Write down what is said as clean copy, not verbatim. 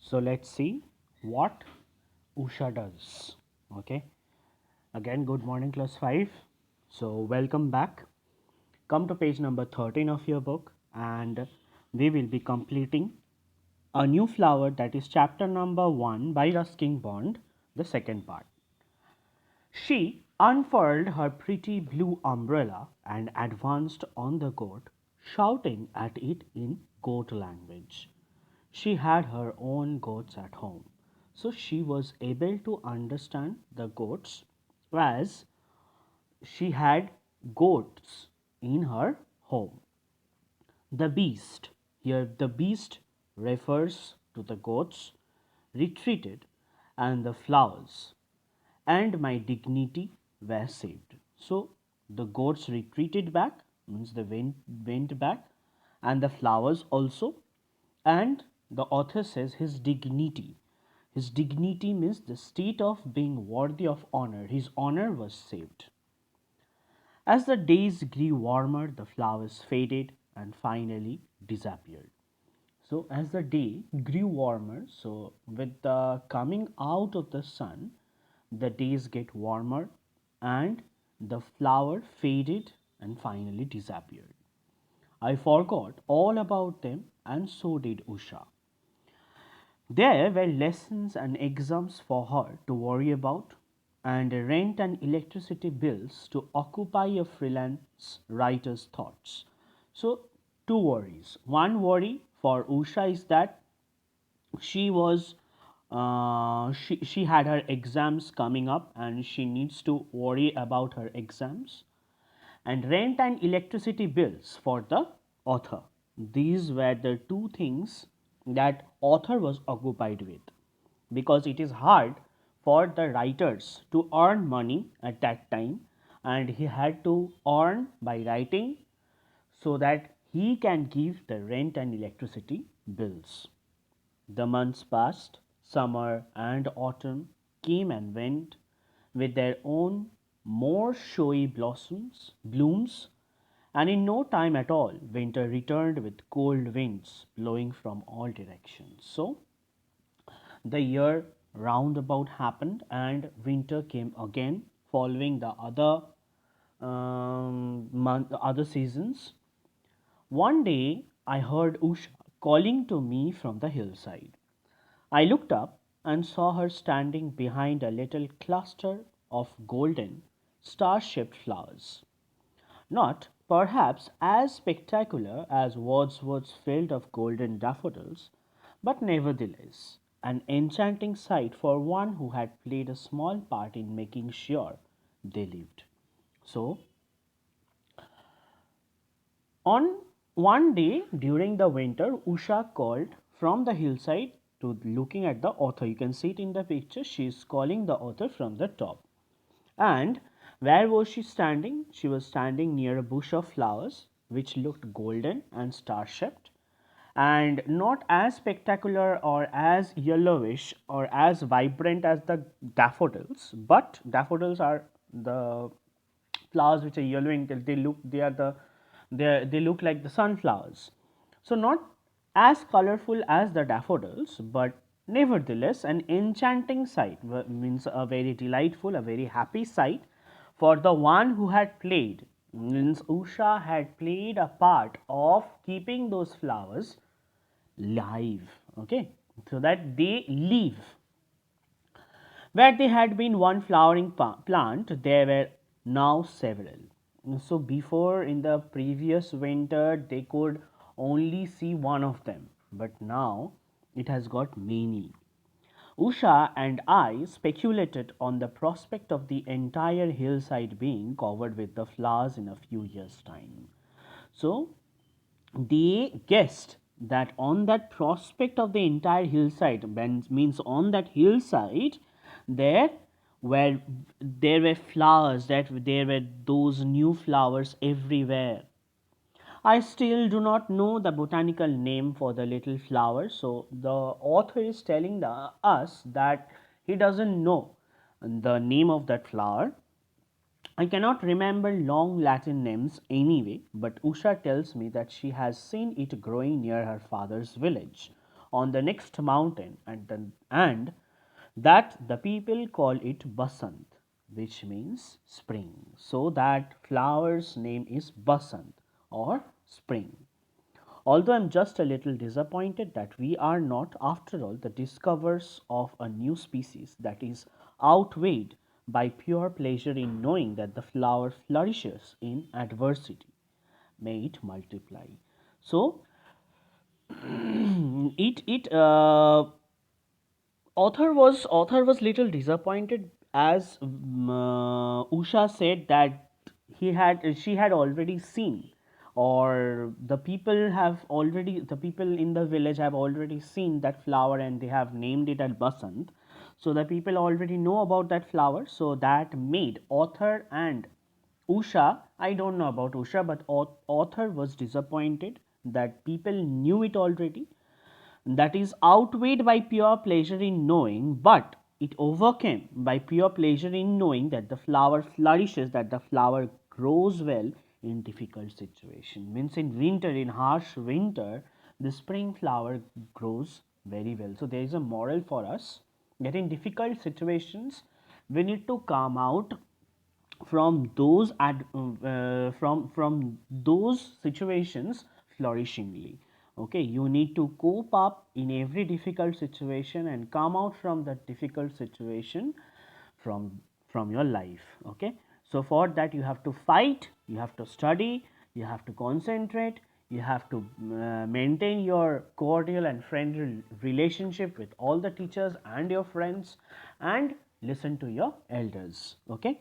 So let's see what Usha does. Okay. Again, good morning, class 5. So, welcome back. Come to page number 13 of your book, and we will be completing a new flower, that is chapter number 1 by Ruskin Bond, the second part. She unfurled her pretty blue umbrella and advanced on the goat, shouting at it in goat language. She had her own goats at home, so she was able to understand the goats as she had goats in her home. The beast, here the beast refers to the goats, retreated, and the flowers, and my dignity were saved. So the goats retreated back, means they went back, and the flowers also. And the author says his dignity. His dignity means the state of being worthy of honor. His honor was saved. As the days grew warmer, the flowers faded and finally disappeared. So, as the day grew warmer, so with the coming out of the sun, the days get warmer and the flower faded and finally disappeared. I forgot all about them, and so did Usha. There were lessons and exams for her to worry about, and rent and electricity bills to occupy a freelance writer's thoughts. So, two worries. One worry for Usha is that she had her exams coming up and she needs to worry about her exams, and rent and electricity bills for the author. These were the two things that author was occupied with, because it is hard for the writers to earn money at that time, and he had to earn by writing so that he can give the rent and electricity bills. The months passed, summer and autumn came and went with their own more showy blooms, and in no time at all, winter returned with cold winds blowing from all directions. So, the year roundabout happened, and winter came again, following the other seasons. One day, I heard Usha calling to me from the hillside. I looked up and saw her standing behind a little cluster of golden, star shaped flowers. Not perhaps as spectacular as Wordsworth's field of golden daffodils, but nevertheless an enchanting sight for one who had played a small part in making sure they lived. So, on one day during the winter, Usha called from the hillside to looking at the author. You can see it in the picture. She is calling the author from the top. And where was she standing? She was standing near a bush of flowers which looked golden and star shaped, and not as spectacular or as yellowish or as vibrant as the daffodils, but daffodils are the flowers which are yellowing. They look like the sunflowers. So not as colorful as the daffodils, but nevertheless an enchanting sight, means a very delightful, a very happy sight for the one who had played, means Usha had played a part of keeping those flowers live, okay, so that they live. Where there had been one flowering plant, there were now several. So before, in the previous winter, they could only see one of them, but now it has got many. Usha and I speculated on the prospect of the entire hillside being covered with the flowers in a few years' time. So they guessed that on that prospect of the entire hillside, means on that hillside, there were there were flowers, that there were those new flowers everywhere. I still do not know the botanical name for the little flower, so the author is telling us that he doesn't know the name of that flower. I cannot remember long Latin names anyway, but Usha tells me that she has seen it growing near her father's village on the next mountain, and that the people call it Basant, which means spring. So that flower's name is Basant or spring. Although I'm just a little disappointed that we are not, after all, the discoverers of a new species that is outweighed by pure pleasure in knowing that the flower flourishes in adversity. May it multiply. So, author was little disappointed as Usha said that she had already seen, or the people in the village have already seen that flower and they have named it as Basant. So the people already know about that flower, so that made author and Usha, I don't know about Usha, but author was disappointed that people knew it already, that is outweighed by pure pleasure in knowing, but it overcame by pure pleasure in knowing that the flower flourishes, that the flower grows well in difficult situation. Means in winter, in harsh winter, the spring flower grows very well. So there is a moral for us that in difficult situations we need to come out from those situations flourishingly. Okay, you need to cope up in every difficult situation and come out from that difficult situation from from your life. Okay, so for that you have to fight, you have to study, you have to concentrate, you have to maintain your cordial and friendly relationship with all the teachers and your friends, and listen to your elders. Okay,